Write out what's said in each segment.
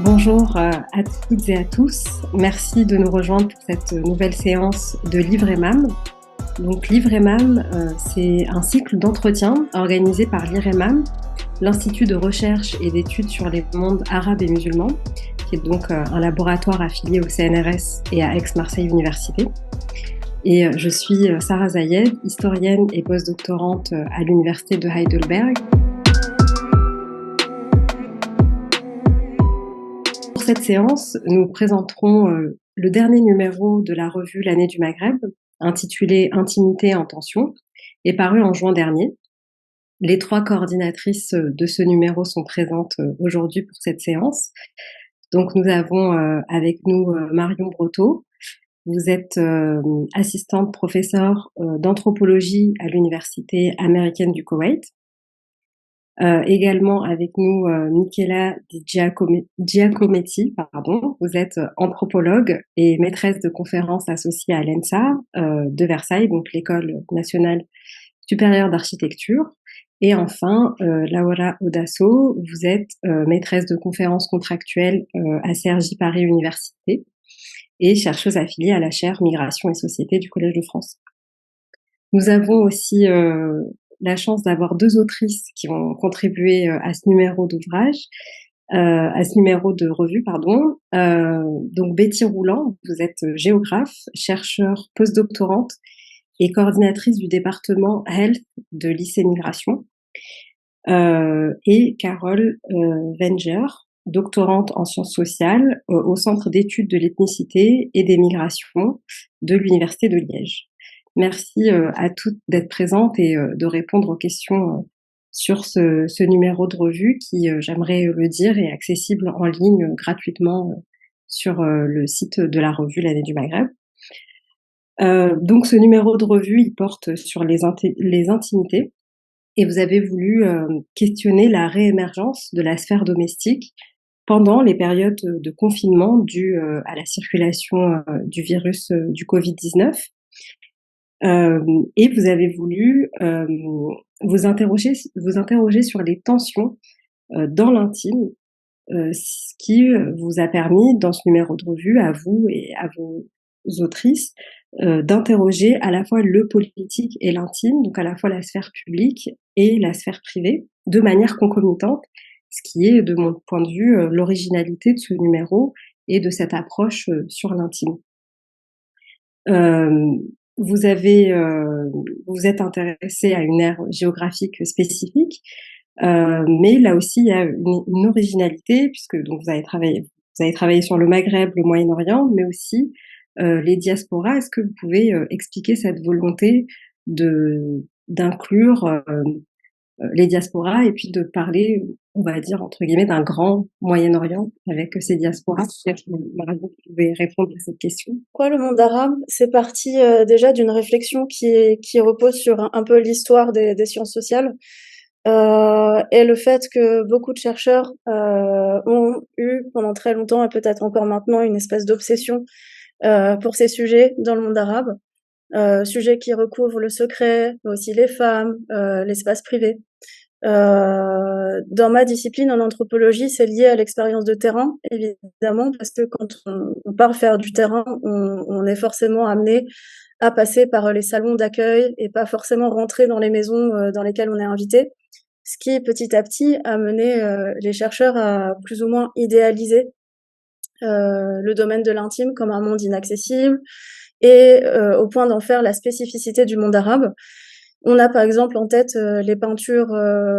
Bonjour à toutes et à tous. Merci de nous rejoindre pour cette nouvelle séance de Livre et Mam. Donc Livre et Mam, c'est un cycle d'entretien organisé par l'IREMAM, l'Institut de recherche et d'études sur les mondes arabes et musulmans, qui est donc un laboratoire affilié au CNRS et à Aix-Marseille Université. Et je suis Sarah Zayed, historienne et postdoctorante à l'Université de Heidelberg. Pour cette séance, nous présenterons le dernier numéro de la revue L'année du Maghreb, intitulé Intimité en tension, et paru en juin dernier. Les trois coordinatrices de ce numéro sont présentes aujourd'hui pour cette séance. Donc nous avons avec nous Marion Brotteau. Vous êtes assistante professeure d'anthropologie à l'Université américaine du Koweït. Également avec nous Michela Di Giacometti, Vous êtes anthropologue et maîtresse de conférences associée à l'ENSA de Versailles, donc l'École nationale supérieure d'architecture. Et enfin, Laura Odasso, vous êtes maîtresse de conférences contractuelles à Cergy Paris Université et chercheuse affiliée à la chaire Migration et Société du Collège de France. Nous avons aussi la chance d'avoir deux autrices qui ont contribué à ce numéro d'ouvrage, à ce numéro de revue, donc Betty Rouland, vous êtes géographe, chercheur postdoctorante et coordinatrice du département Health de lycée Migration, et Carole Wenger, doctorante en sciences sociales au Centre d'études de l'ethnicité et des migrations de l'Université de Liège. Merci à toutes d'être présentes et de répondre aux questions sur ce numéro de revue qui, j'aimerais le dire, est accessible en ligne gratuitement sur le site de la revue L'année du Maghreb. Donc ce numéro de revue, il porte sur les intimités et vous avez voulu questionner la réémergence de la sphère domestique pendant les périodes de confinement dues à la circulation du virus du Covid-19. Et vous avez voulu vous interroger sur les tensions dans l'intime, ce qui vous a permis, dans ce numéro de revue, à vous et à vos autrices, d'interroger à la fois le politique et l'intime, donc à la fois la sphère publique et la sphère privée, de manière concomitante, ce qui est, de mon point de vue, l'originalité de ce numéro et de cette approche sur l'intime. Vous êtes intéressé à une aire géographique spécifique, mais là aussi il y a une originalité puisque donc vous avez travaillé sur le Maghreb, le Moyen-Orient, mais aussi les diasporas. Est-ce que vous pouvez expliquer cette volonté d'inclure les diasporas et puis de parler, on va dire entre guillemets, d'un grand Moyen-Orient avec ces diasporas? Peut-être que Marie, vous pouvez répondre à cette question. Pourquoi le monde arabe? C'est parti déjà d'une réflexion qui repose sur un peu l'histoire des sciences sociales et le fait que beaucoup de chercheurs ont eu pendant très longtemps et peut-être encore maintenant une espèce d'obsession pour ces sujets dans le monde arabe, sujets qui recouvrent le secret, mais aussi les femmes, l'espace privé. Dans ma discipline en anthropologie, c'est lié à l'expérience de terrain, évidemment, parce que quand on part faire du terrain, on est forcément amené à passer par les salons d'accueil et pas forcément rentrer dans les maisons dans lesquelles on est invité, ce qui petit à petit a mené les chercheurs à plus ou moins idéaliser le domaine de l'intime comme un monde inaccessible et au point d'en faire la spécificité du monde arabe. On a par exemple en tête les peintures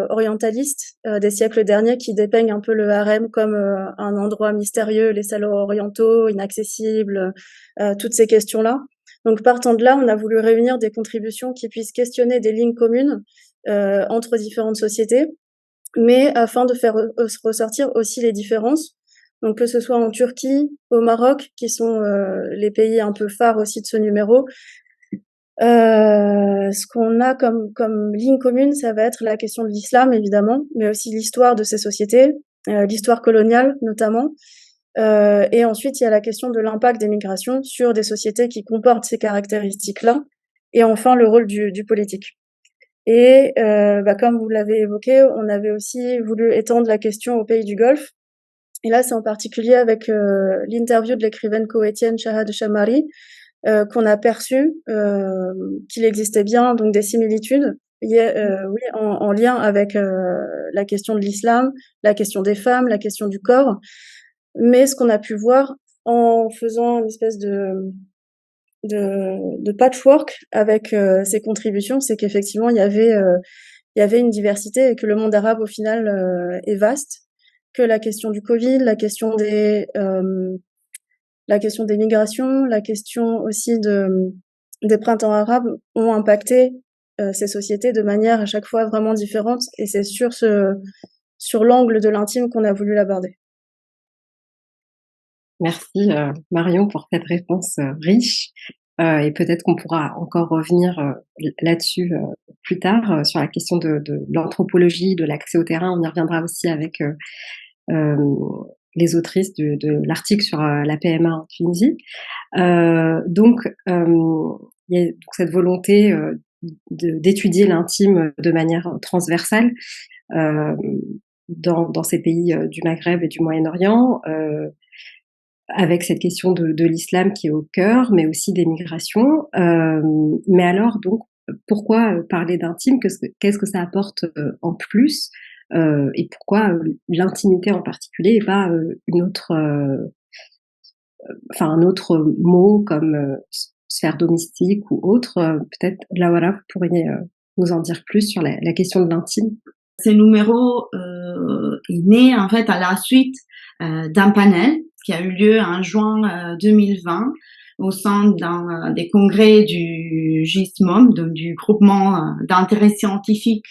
orientalistes des siècles derniers qui dépeignent un peu le harem comme un endroit mystérieux, les salons orientaux, inaccessibles, toutes ces questions-là. Donc partant de là, on a voulu réunir des contributions qui puissent questionner des lignes communes entre différentes sociétés, mais afin de faire ressortir aussi les différences. Donc que ce soit en Turquie, au Maroc, qui sont les pays un peu phares aussi de ce numéro, ce qu'on a comme ligne commune, ça va être la question de l'islam, évidemment, mais aussi l'histoire de ces sociétés, l'histoire coloniale notamment. Et ensuite, il y a la question de l'impact des migrations sur des sociétés qui comportent ces caractéristiques-là. Et enfin, le rôle du politique. Et comme vous l'avez évoqué, on avait aussi voulu étendre la question aux pays du Golfe, Et là, c'est en particulier avec l'interview de l'écrivaine koweïtienne Shahad Shamari qu'on a perçu qu'il existait bien donc des similitudes oui, en lien avec la question de l'islam, la question des femmes, la question du corps. Mais ce qu'on a pu voir en faisant une espèce de patchwork avec ces contributions, c'est qu'effectivement, il y avait une diversité et que le monde arabe, au final, est vaste, que la question du Covid, la question des migrations, la question aussi des printemps arabes ont impacté ces sociétés de manière à chaque fois vraiment différente. Et c'est sur l'angle de l'intime qu'on a voulu l'aborder. Merci Marion pour cette réponse riche. Et peut-être qu'on pourra encore revenir là-dessus plus tard sur la question de l'anthropologie, de l'accès au terrain. On y reviendra aussi avec les autrices de l'article sur la PMA en Tunisie. Donc, il y a donc cette volonté d'étudier l'intime de manière transversale dans ces pays du Maghreb et du Moyen-Orient, avec cette question de l'islam qui est au cœur, mais aussi des migrations. Mais alors, donc, pourquoi parler d'intime? Qu'est-ce que ça apporte en plus? Et pourquoi l'intimité en particulier et pas un autre mot comme sphère domestique ou autre? Peut-être, Laura, vous pourriez nous en dire plus sur la question de l'intime. Ce numéro est né en fait à la suite d'un panel qui a eu lieu en juin 2020 au sein des congrès du GISMOM, donc du groupement d'intérêt scientifique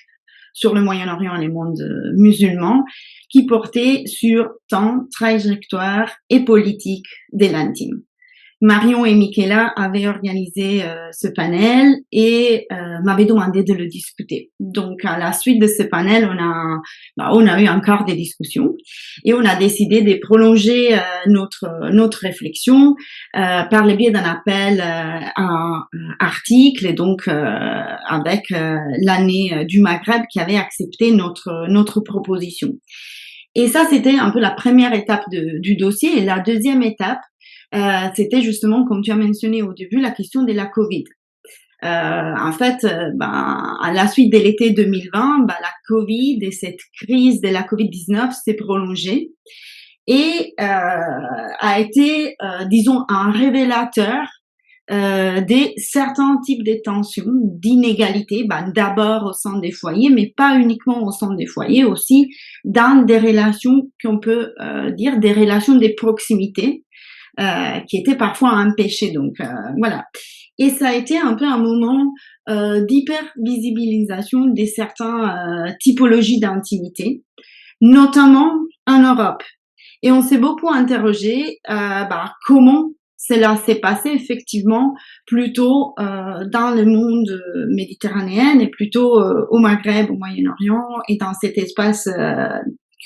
sur le Moyen-Orient et les mondes musulmans, qui portait sur temps, trajectoire et politique de l'intime. Marion et Michaela avaient organisé ce panel et m'avaient demandé de le discuter. Donc, à la suite de ce panel, on a eu encore des discussions et on a décidé de prolonger notre réflexion par le biais d'un appel à un article et donc avec l'année du Maghreb qui avait accepté notre proposition. Et ça, c'était un peu la première étape du dossier. Et la deuxième étape, c'était justement, comme tu as mentionné au début, la question de la Covid. En fait, à la suite de l'été 2020, la Covid et cette crise de la Covid-19 s'est prolongée et a été, disons, un révélateur des certains types de tensions, d'inégalités, d'abord au sein des foyers, mais pas uniquement au sein des foyers, aussi dans des relations qu'on peut dire des relations de proximité. Qui était parfois empêché. Donc voilà. Et ça a été un peu un moment d'hyper-visibilisation de certaines typologies d'intimité, notamment en Europe. Et on s'est beaucoup interrogé comment cela s'est passé effectivement plutôt dans le monde méditerranéen et plutôt au Maghreb, au Moyen-Orient et dans cet espace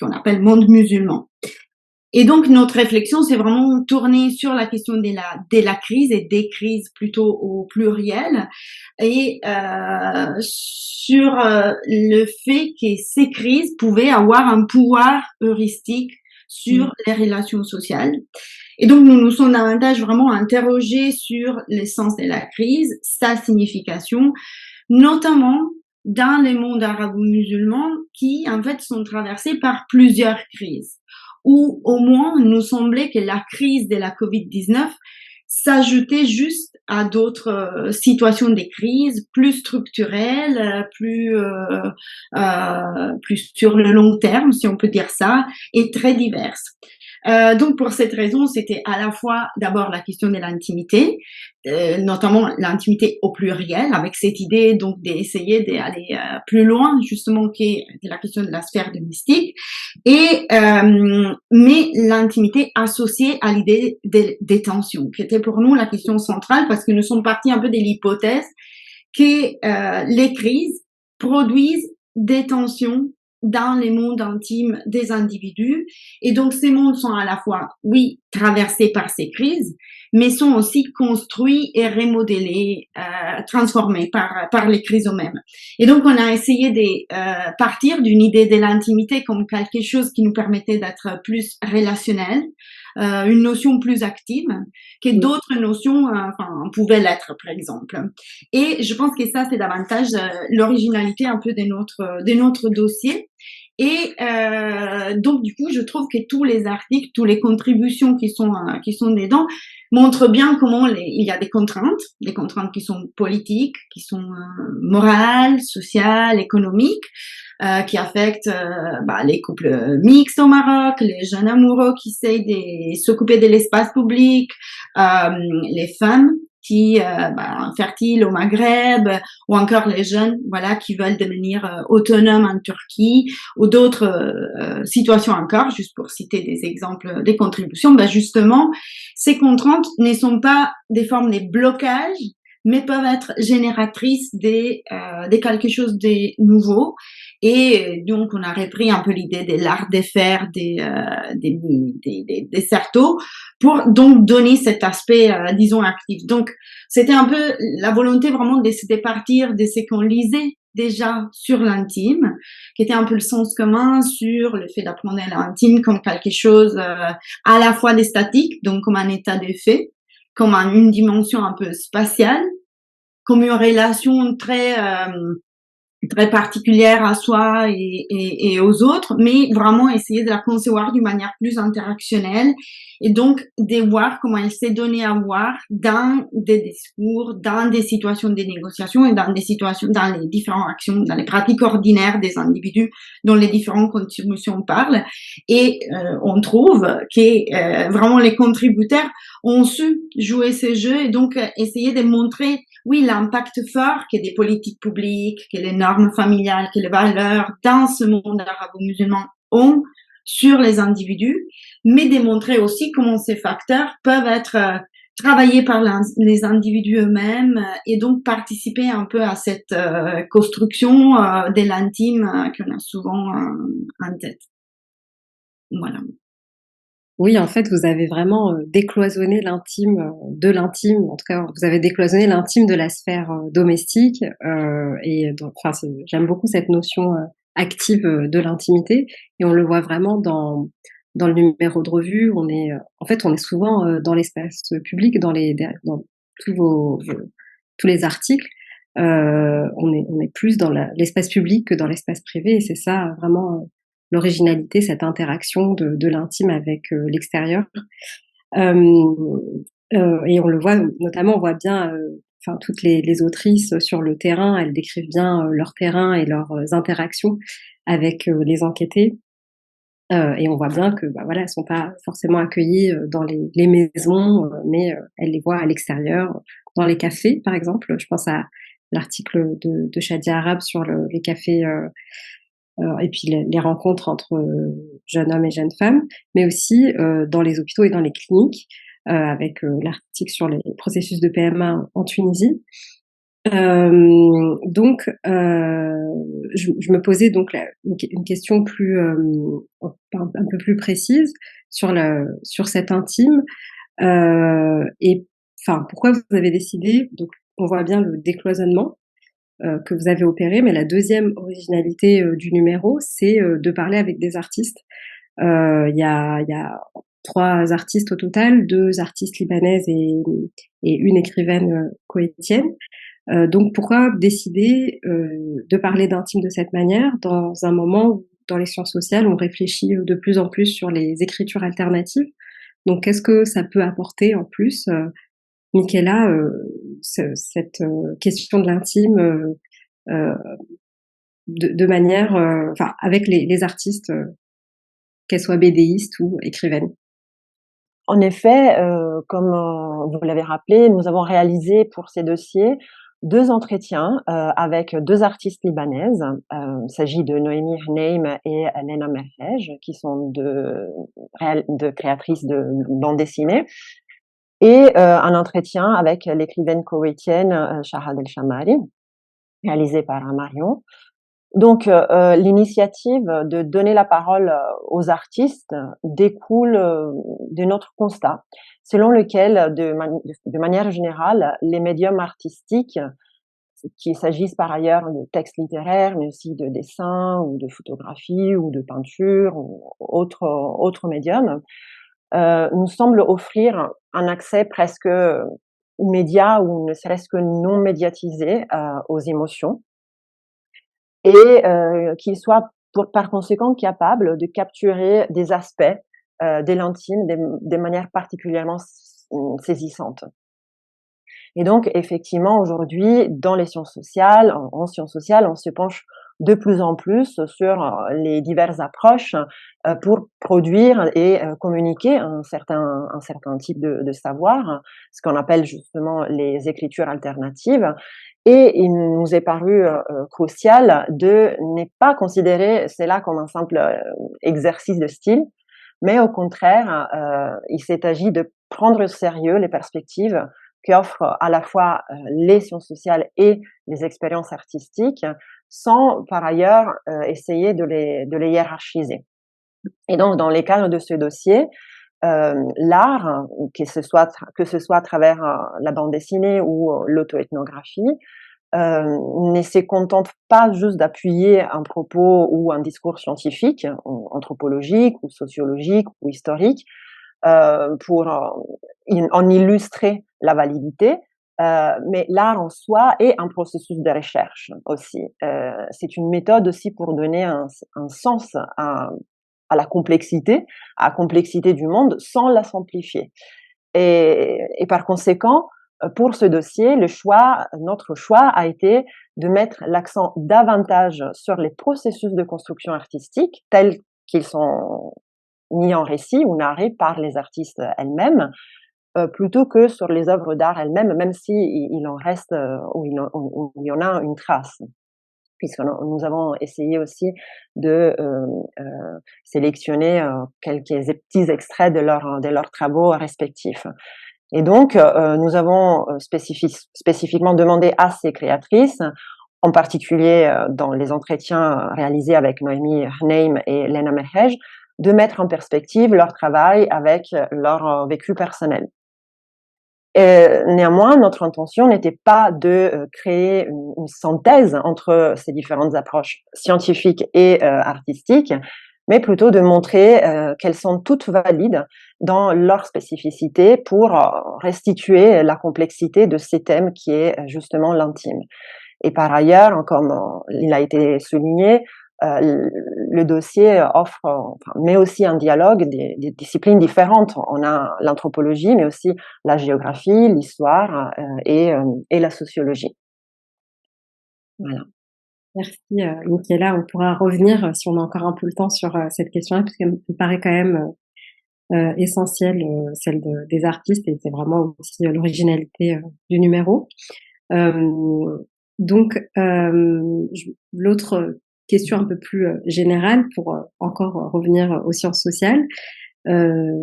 qu'on appelle monde musulman. Et donc, notre réflexion s'est vraiment tournée sur la question de la crise et des crises plutôt au pluriel et sur le fait que ces crises pouvaient avoir un pouvoir heuristique sur les relations sociales. Et donc, nous nous sommes davantage vraiment interrogés sur l'essence de la crise, sa signification, notamment dans les mondes arabo-musulmans qui, en fait, sont traversés par plusieurs crises. Ou au moins, il nous semblait que la crise de la Covid-19 s'ajoutait juste à d'autres situations de crise plus structurelles, plus sur le long terme, si on peut dire ça, et très diverses. Donc pour cette raison, c'était à la fois d'abord la question de l'intimité, notamment l'intimité au pluriel, avec cette idée donc d'essayer d'aller plus loin justement que la question de la sphère domestique, et mais l'intimité associée à l'idée des tensions, qui était pour nous la question centrale parce que nous sommes partis un peu de l'hypothèse que les crises produisent des tensions dans les mondes intimes des individus. Et donc, ces mondes sont à la fois, oui, traversés par ces crises, mais sont aussi construits et remodelés, transformés par les crises eux-mêmes. Et donc, on a essayé de partir d'une idée de l'intimité comme quelque chose qui nous permettait d'être plus relationnel, une notion plus active que d'autres notions pouvaient l'être, par exemple. Et je pense que ça, c'est davantage l'originalité un peu de notre dossier. Et donc, du coup, je trouve que tous les articles, toutes les contributions qui sont dedans montrent bien comment il y a des contraintes qui sont politiques, qui sont morales, sociales, économiques, qui affectent les couples mixtes au Maroc, les jeunes amoureux qui essayent de s'occuper de l'espace public, les femmes qui fertiles au Maghreb, ou encore les jeunes qui veulent devenir autonomes en Turquie, ou d'autres situations encore, juste pour citer des exemples des contributions. Justement, ces contraintes ne sont pas des formes de blocage, mais peuvent être génératrices de quelque chose de nouveau. Et donc, on a repris un peu l'idée de l'art de faire des certeaux pour donc donner cet aspect, disons, actif. Donc, c'était un peu la volonté vraiment de se départir de ce qu'on lisait déjà sur l'intime, qui était un peu le sens commun sur le fait d'apprendre l'intime comme quelque chose à la fois des statiques, donc comme un état de fait, comme une dimension un peu spatiale, comme une relation très particulière à soi et aux autres, mais vraiment essayer de la concevoir d'une manière plus interactionnelle et donc de voir comment elle s'est donnée à voir dans des discours, dans des situations de négociation et dans des situations, dans les différentes actions, dans les pratiques ordinaires des individus dont les différentes contributions parlent. Et on trouve que vraiment les contributeurs ont su jouer ce jeu et donc essayer de montrer oui, l'impact fort que des politiques publiques, que les normes familiales, que les valeurs dans ce monde arabo-musulman ont sur les individus, mais démontrer aussi comment ces facteurs peuvent être travaillés par les individus eux-mêmes et donc participer un peu à cette construction de l'intime qu'on a souvent en tête. Voilà. Oui, en fait, vous avez vraiment décloisonné l'intime de l'intime. En tout cas, vous avez décloisonné l'intime de la sphère domestique. Et donc, j'aime beaucoup cette notion active de l'intimité. Et on le voit vraiment dans le numéro de revue. En fait, on est souvent dans l'espace public, dans tous les articles. On est plus dans l'espace public que dans l'espace privé. Et c'est ça vraiment l'originalité, cette interaction de l'intime avec l'extérieur. Et on le voit, notamment, on voit bien, toutes les autrices sur le terrain, elles décrivent bien leur terrain et leurs interactions avec les enquêtés. Et on voit bien que, elles sont pas forcément accueillies dans les maisons, mais elles les voient à l'extérieur, dans les cafés, par exemple. Je pense à l'article de Shadia Arab sur les cafés et puis les rencontres entre jeunes hommes et jeunes femmes, mais aussi dans les hôpitaux et dans les cliniques, avec l'article sur les processus de PMA en Tunisie. Donc, je me posais donc une question plus un peu plus précise sur cet intime, et pourquoi vous avez décidé. Donc, on voit bien le décloisonnement que vous avez opéré, mais la deuxième originalité du numéro, c'est de parler avec des artistes. Il y a 3 artistes au total, 2 artistes libanaises et une écrivaine koweïtienne. Donc pourquoi décider de parler d'intime de cette manière dans un moment où, dans les sciences sociales, on réfléchit de plus en plus sur les écritures alternatives. Donc qu'est-ce que ça peut apporter en plus, Michaela, cette question de l'intime de manière, avec les artistes, qu'elles soient bédéistes ou écrivaines. En effet, comme vous l'avez rappelé, nous avons réalisé pour ces dossiers 2 entretiens avec 2 artistes libanaises. Il s'agit de Noémie Hneim et Lena Merhej, qui sont de créatrices de bande dessinée, et un entretien avec l'écrivaine koweïtienne Shahad El Shamari, réalisé par Marion. Donc, l'initiative de donner la parole aux artistes découle de notre constat, selon lequel, de manière générale, les médiums artistiques, qu'il s'agisse par ailleurs de textes littéraires, mais aussi de dessins ou de photographie ou de peinture ou autres médiums, nous semblent offrir un accès presque immédiat ou ne serait-ce que non médiatisé aux émotions et qu'ils soient par conséquent capables de capturer des aspects de l'intime de manière particulièrement saisissante. Et donc, effectivement, aujourd'hui, dans les sciences sociales, en sciences sociales, on se penche de plus en plus sur les diverses approches pour produire et communiquer un certain type de savoir, ce qu'on appelle justement les écritures alternatives. Et il nous est paru crucial de ne pas considérer cela comme un simple exercice de style, mais au contraire, il s'est agi de prendre au sérieux les perspectives qu'offrent à la fois les sciences sociales et les expériences artistiques, sans par ailleurs essayer de les hiérarchiser. Et donc, dans les cadres de ce dossier, l'art, que ce soit à travers la bande dessinée ou l'auto-ethnographie, ne se contente pas juste d'appuyer un propos ou un discours scientifique, anthropologique ou sociologique ou historique, pour en illustrer la validité, mais l'art en soi est un processus de recherche aussi. C'est une méthode aussi pour donner un sens à la complexité du monde sans la simplifier. Et par conséquent, pour ce dossier, notre choix a été de mettre l'accent davantage sur les processus de construction artistique tels qu'ils sont mis en récit ou narrés par les artistes elles-mêmes, plutôt que sur les œuvres d'art elles-mêmes, même si il en reste ou il y en a une trace. Puisque nous avons essayé aussi de sélectionner quelques petits extraits de leurs travaux respectifs. Et donc, nous avons spécifiquement demandé à ces créatrices, en particulier dans les entretiens réalisés avec Noémie Hneim et Lena Mehej, de mettre en perspective leur travail avec leur vécu personnel. Néanmoins, notre intention n'était pas de créer une synthèse entre ces différentes approches scientifiques et artistiques, mais plutôt de montrer qu'elles sont toutes valides dans leur spécificité pour restituer la complexité de ces thèmes qui est justement l'intime. Et par ailleurs, comme il a été souligné, le dossier met aussi un dialogue des disciplines différentes. On a l'anthropologie, mais aussi la géographie, l'histoire et la sociologie. Voilà. Merci, Michaela. On pourra revenir, si on a encore un peu le temps, sur cette question-là, parce qu'elle me paraît quand même essentielle, celle des artistes, et c'est vraiment aussi l'originalité du numéro. Donc, l'autre question un peu plus générale, pour encore revenir aux sciences sociales,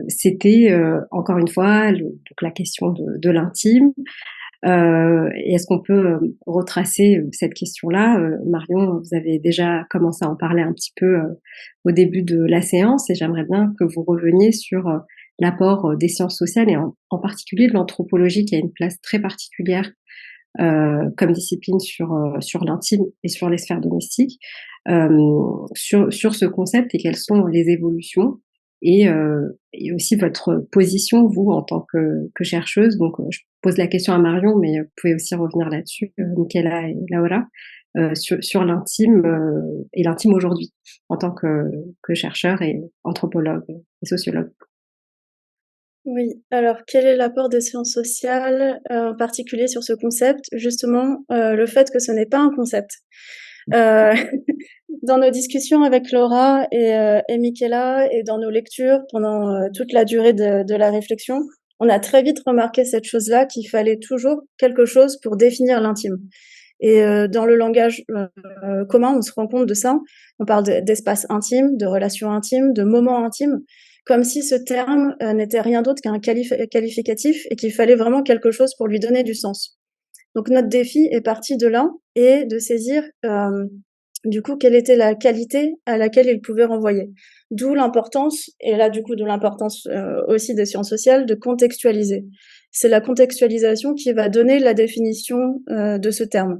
c'était encore une fois donc la question de l'intime. Et est-ce qu'on peut retracer cette question-là? Marion, vous avez déjà commencé à en parler un petit peu au début de la séance, et j'aimerais bien que vous reveniez sur l'apport des sciences sociales et en particulier de l'anthropologie, qui a une place très particulière comme discipline sur l'intime et sur les sphères domestiques, sur ce concept, et quelles sont les évolutions et aussi votre position, vous, en tant que chercheuse. Donc, je pose la question à Marion, mais vous pouvez aussi revenir là-dessus, Michaela et Laura, sur l'intime et l'intime aujourd'hui, en tant que chercheur et anthropologue et sociologue. Oui, alors quel est l'apport des sciences sociales, en particulier sur ce concept? Justement, le fait que ce n'est pas un concept. Dans nos discussions avec Laura et Michaela, et dans nos lectures pendant toute la durée de la réflexion, on a très vite remarqué cette chose-là, qu'il fallait toujours quelque chose pour définir l'intime. Et dans le langage commun, on se rend compte de ça. On parle d'espace intime, de relations intimes, de moments intimes, comme si ce terme n'était rien d'autre qu'un qualificatif, et qu'il fallait vraiment quelque chose pour lui donner du sens. Donc notre défi est parti de là, et de saisir du coup, quelle était la qualité à laquelle il pouvait renvoyer. D'où l'importance, et là, du coup, de l'importance aussi des sciences sociales, de contextualiser. C'est la contextualisation qui va donner la définition de ce terme.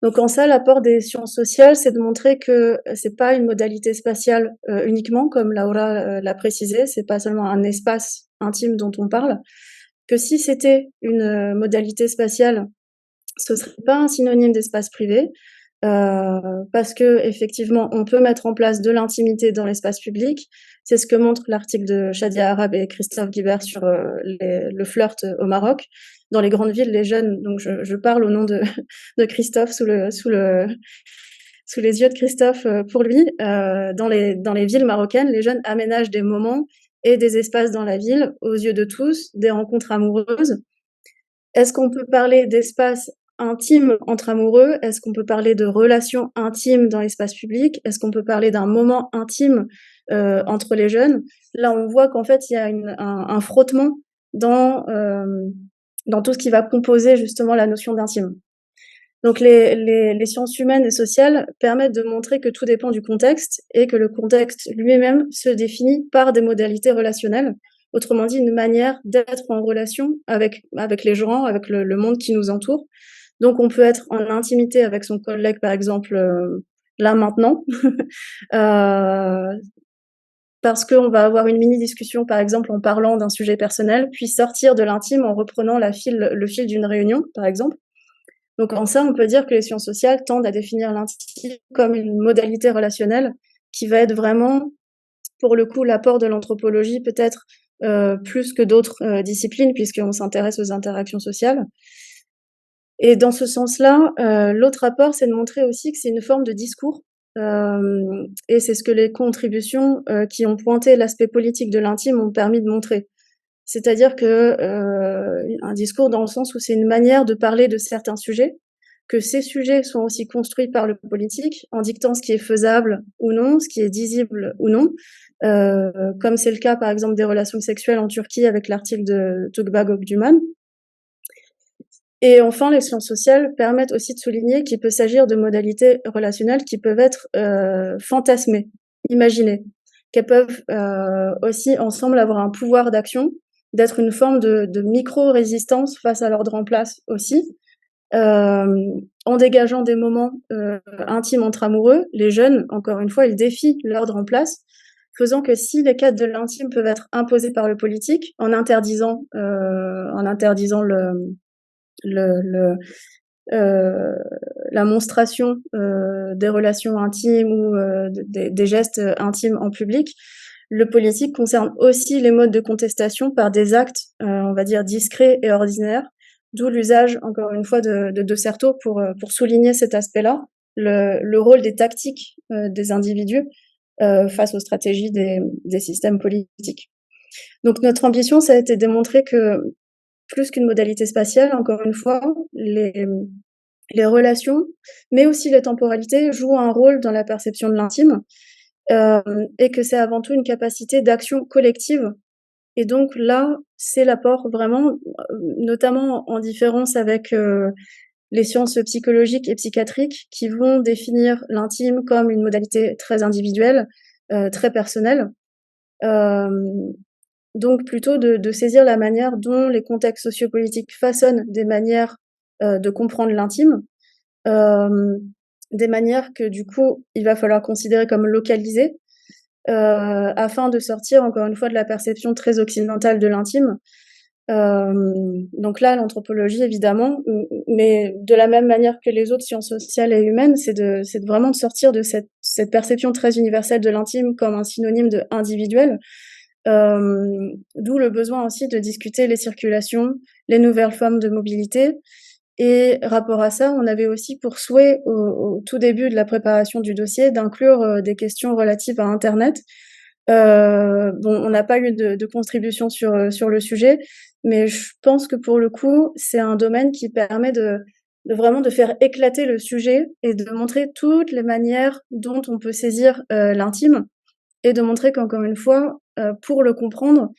Donc en ça, l'apport des sciences sociales, c'est de montrer que c'est pas une modalité spatiale uniquement, comme Laura l'a précisé, c'est pas seulement un espace intime dont on parle, que si c'était une modalité spatiale, ce serait pas un synonyme d'espace privé, parce que effectivement, on peut mettre en place de l'intimité dans l'espace public. C'est ce que montre l'article de Shadia Arab et Christophe Guibert sur le flirt au Maroc. Dans les grandes villes, les jeunes, donc je parle au nom de, de Christophe sous les yeux de Christophe pour lui, dans les villes marocaines, les jeunes aménagent des moments et des espaces dans la ville aux yeux de tous, des rencontres amoureuses. Est-ce qu'on peut parler d'espace intime entre amoureux? Est-ce qu'on peut parler de relations intimes dans l'espace public? Est-ce qu'on peut parler d'un moment intime entre les jeunes? Là, on voit qu'en fait, il y a un frottement dans tout ce qui va composer justement la notion d'intime. Donc les sciences humaines et sociales permettent de montrer que tout dépend du contexte et que le contexte lui-même se définit par des modalités relationnelles. Autrement dit, une manière d'être en relation avec les gens, avec le monde qui nous entoure. Donc on peut être en intimité avec son collègue, par exemple, là maintenant, parce qu'on va avoir une mini-discussion, par exemple, en parlant d'un sujet personnel, puis sortir de l'intime en reprenant le fil d'une réunion, par exemple. Donc en ça, on peut dire que les sciences sociales tendent à définir l'intime comme une modalité relationnelle qui va être vraiment, pour le coup, l'apport de l'anthropologie peut-être plus que d'autres disciplines, puisqu'on s'intéresse aux interactions sociales. Et dans ce sens-là, l'autre apport, c'est de montrer aussi que c'est une forme de discours. Et c'est ce que les contributions qui ont pointé l'aspect politique de l'intime ont permis de montrer. C'est-à-dire que un discours dans le sens où c'est une manière de parler de certains sujets, que ces sujets sont aussi construits par le politique, en dictant ce qui est faisable ou non, ce qui est dissible ou non, comme c'est le cas par exemple des relations sexuelles en Turquie avec l'article de Tuğba Gökçüman. Et enfin, les sciences sociales permettent aussi de souligner qu'il peut s'agir de modalités relationnelles qui peuvent être fantasmées, imaginées, qu'elles peuvent aussi ensemble avoir un pouvoir d'action, d'être une forme de micro-résistance face à l'ordre en place aussi, en dégageant des moments intimes entre amoureux. Les jeunes, encore une fois, ils défient l'ordre en place, faisant que si les cadres de l'intime peuvent être imposés par le politique, en interdisant la monstration des relations intimes ou des gestes intimes en public, le politique concerne aussi les modes de contestation par des actes, on va dire, discrets et ordinaires, d'où l'usage, encore une fois, de Certeau pour souligner cet aspect-là, le rôle des tactiques des individus face aux stratégies des systèmes politiques. Donc notre ambition, ça a été de démontrer que plus qu'une modalité spatiale, encore une fois, les relations, mais aussi les temporalités jouent un rôle dans la perception de l'intime, et que c'est avant tout une capacité d'action collective. Et donc là, c'est l'apport vraiment, notamment en différence avec les sciences psychologiques et psychiatriques qui vont définir l'intime comme une modalité très individuelle, très personnelle. Donc plutôt de saisir la manière dont les contextes sociopolitiques façonnent des manières de comprendre l'intime, des manières que du coup il va falloir considérer comme localisées, afin de sortir encore une fois de la perception très occidentale de l'intime. Donc là, l'anthropologie évidemment, mais de la même manière que les autres sciences sociales et humaines, c'est vraiment de sortir de cette perception très universelle de l'intime comme un synonyme de individuel. D'où le besoin aussi de discuter les circulations, les nouvelles formes de mobilité. Et rapport à ça, on avait aussi pour souhait, au tout début de la préparation du dossier, d'inclure des questions relatives à Internet. Bon, on n'a pas eu de contribution sur le sujet, mais je pense que pour le coup, c'est un domaine qui permet de vraiment de faire éclater le sujet et de montrer toutes les manières dont on peut saisir l'intime, et de montrer qu'encore une fois, pour le comprendre,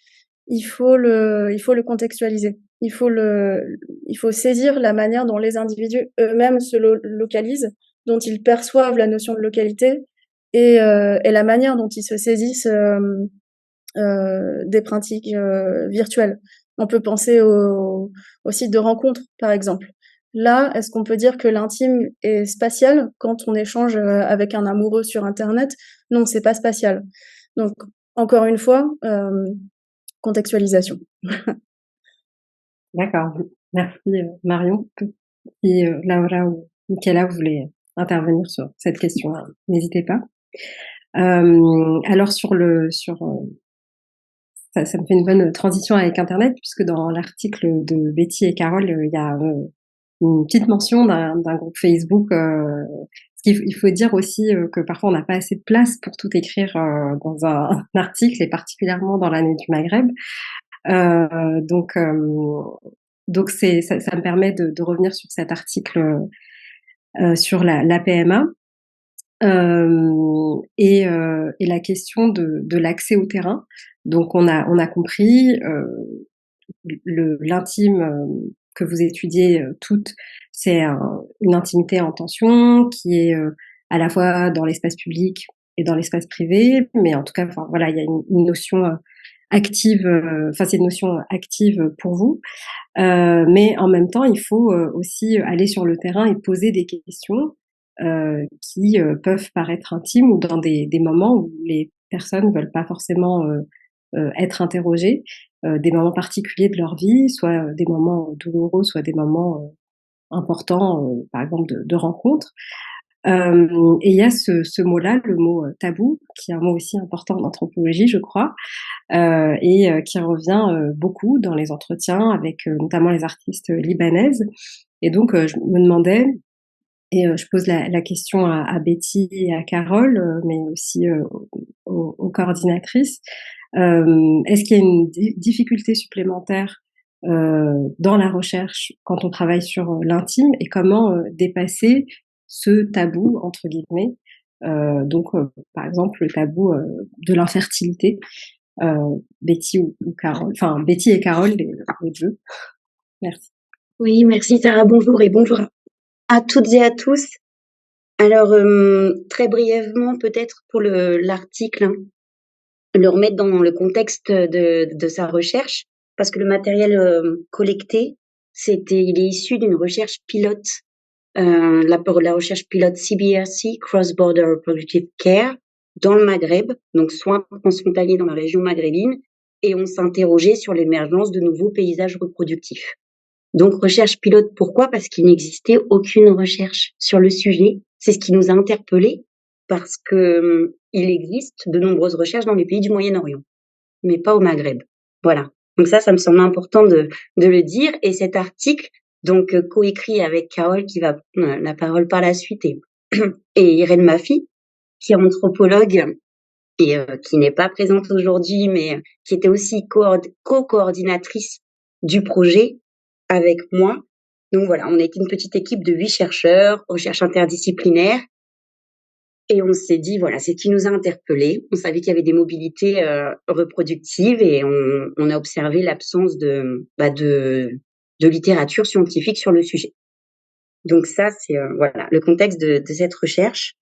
il faut le contextualiser. Il faut saisir la manière dont les individus eux-mêmes se localisent dont ils perçoivent la notion de localité et la manière dont ils se saisissent des pratiques virtuelles. On peut penser aux sites de rencontres, par exemple. Là, est-ce qu'on peut dire que l'intime est spatial quand on échange avec un amoureux sur Internet? Non, c'est pas spatial. Donc, encore une fois, contextualisation. D'accord. Merci Marion. Si Laura ou Michaela voulaient intervenir sur cette question, n'hésitez pas. Alors ça me fait une bonne transition avec Internet, puisque dans l'article de Betty et Carole, il y a une petite mention d'un groupe Facebook. Il faut dire aussi que parfois on n'a pas assez de place pour tout écrire dans un article, et particulièrement dans l'année du Maghreb. Donc ça me permet de revenir sur cet article sur la PMA. Et la question de l'accès au terrain. Donc on a compris l'intime que vous étudiez toutes, c'est une intimité en tension qui est à la fois dans l'espace public et dans l'espace privé, mais en tout cas, enfin voilà, il y a une notion active, enfin c'est une notion active pour vous, mais en même temps, il faut aussi aller sur le terrain et poser des questions qui peuvent paraître intimes, ou dans des moments où les personnes veulent pas forcément être interrogées, des moments particuliers de leur vie, soit des moments douloureux, soit des moments importants, par exemple de rencontres. Et il y a ce mot-là, le mot tabou, qui est un mot aussi important en anthropologie, je crois, et qui revient beaucoup dans les entretiens avec notamment les artistes libanaises. Et donc, je me demandais, et je pose la question à Betty et à Carole, mais aussi aux coordinatrices. Est-ce qu'il y a une difficulté supplémentaire dans la recherche quand on travaille sur l'intime, et comment dépasser ce tabou, entre guillemets, donc par exemple le tabou de l'infertilité. Betty ou Carole, enfin Betty et Carole, les deux. Merci. Oui, merci Sarah, bonjour et bonjour à toutes et à tous. Alors, très brièvement, peut-être pour l'article, hein, le remettre dans le contexte de sa recherche, parce que le matériel collecté, il est issu d'une recherche pilote, la recherche pilote CBRC, Cross Border Reproductive Care, dans le Maghreb, donc soins transfrontaliers dans la région maghrébine, et on s'interrogeait sur l'émergence de nouveaux paysages reproductifs. Donc recherche pilote, pourquoi? Parce qu'il n'existait aucune recherche sur le sujet. C'est ce qui nous a interpellés, parce que il existe de nombreuses recherches dans les pays du Moyen-Orient, mais pas au Maghreb. Voilà. Donc ça me semble important de le dire. Et cet article, donc coécrit avec Carole, qui va prendre la parole par la suite, et Irène Mafi, qui est anthropologue et qui n'est pas présente aujourd'hui, mais qui était aussi co-coordinatrice du projet avec moi. Donc voilà, on était une petite équipe de 8 chercheurs, recherche interdisciplinaire, et on s'est dit, voilà, c'est ce qui nous a interpellés. On savait qu'il y avait des mobilités reproductives, et on a observé l'absence de littérature scientifique sur le sujet. Donc ça, c'est voilà le contexte de cette recherche.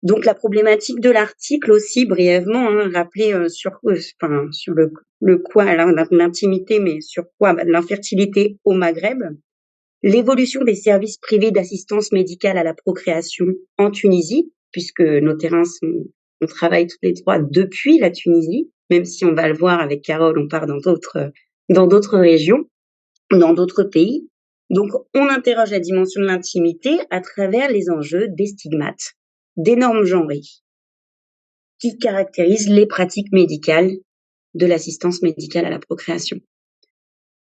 Donc la problématique de l'article aussi, brièvement, hein, rappeler sur le quoi, l'intimité, mais sur quoi, l'infertilité au Maghreb, l'évolution des services privés d'assistance médicale à la procréation en Tunisie, puisque nos terrains on travaille tous les trois depuis la Tunisie, même si on va le voir avec Carole, on part dans d'autres régions, dans d'autres pays. Donc on interroge la dimension de l'intimité à travers les enjeux des stigmates, des normes genrées qui caractérisent les pratiques médicales de l'assistance médicale à la procréation.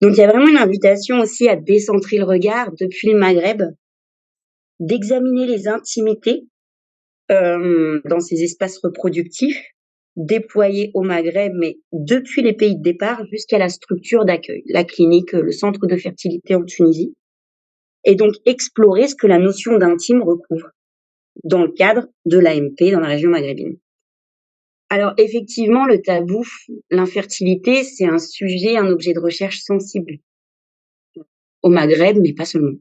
Donc il y a vraiment une invitation aussi à décentrer le regard depuis le Maghreb, d'examiner les intimités dans ces espaces reproductifs déployés au Maghreb, mais depuis les pays de départ jusqu'à la structure d'accueil, la clinique, le centre de fertilité en Tunisie, et donc explorer ce que la notion d'intime recouvre dans le cadre de l'AMP dans la région maghrébine. Alors effectivement, le tabou, l'infertilité, c'est un sujet, un objet de recherche sensible au Maghreb, mais pas seulement.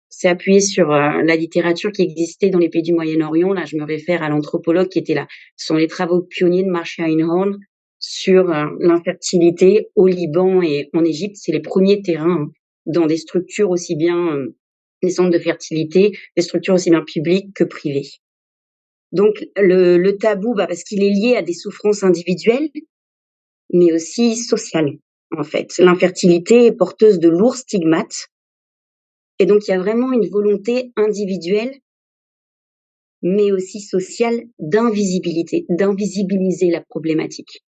s'est appuyé sur la littérature qui existait dans les pays du Moyen-Orient. Là, je me réfère à l'anthropologue qui était là. Ce sont les travaux pionniers de Marsha Einhorn sur l'infertilité au Liban et en Égypte. C'est les premiers terrains dans des structures aussi bien, des centres de fertilité, des structures aussi bien publiques que privées. Donc le tabou, parce qu'il est lié à des souffrances individuelles, mais aussi sociales, en fait. L'infertilité est porteuse de lourds stigmates. Et donc, il y a vraiment une volonté individuelle, mais aussi sociale, d'invisibiliser la problématique.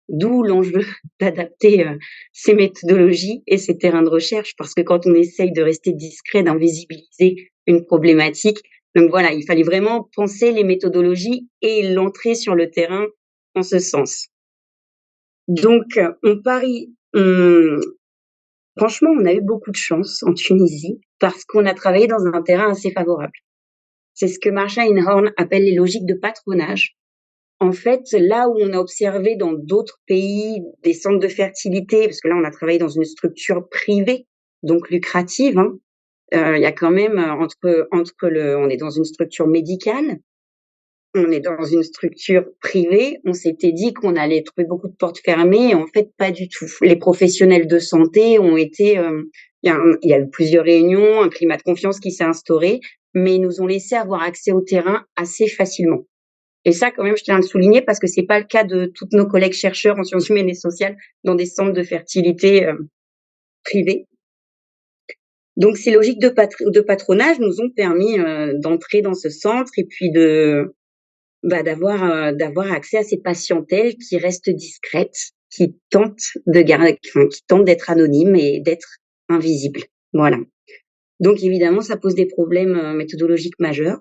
D'où l'enjeu d'adapter ces méthodologies et ces terrains de recherche, parce que quand on essaye de rester discret, d'invisibiliser une problématique, donc voilà, il fallait vraiment penser les méthodologies et l'entrée sur le terrain en ce sens. Donc, franchement, on a eu beaucoup de chance en Tunisie parce qu'on a travaillé dans un terrain assez favorable. C'est ce que Marsha Einhorn appelle les logiques de patronage. En fait, là où on a observé dans d'autres pays des centres de fertilité, parce que là, on a travaillé dans une structure privée, donc lucrative, hein, il y a quand même on est dans une structure médicale, on est dans une structure privée, on s'était dit qu'on allait trouver beaucoup de portes fermées, et en fait, pas du tout. Les professionnels de santé ont été, il y a eu plusieurs réunions, un climat de confiance qui s'est instauré, mais ils nous ont laissé avoir accès au terrain assez facilement. Et ça, quand même, je tiens à le souligner parce que c'est pas le cas de toutes nos collègues chercheurs en sciences humaines et sociales dans des centres de fertilité privés. Donc, ces logiques de patronage nous ont permis d'entrer dans ce centre et puis d'avoir accès à ces patientèles qui restent discrètes, qui tentent d'être anonymes et d'être invisibles. Voilà. Donc, évidemment, ça pose des problèmes méthodologiques majeurs.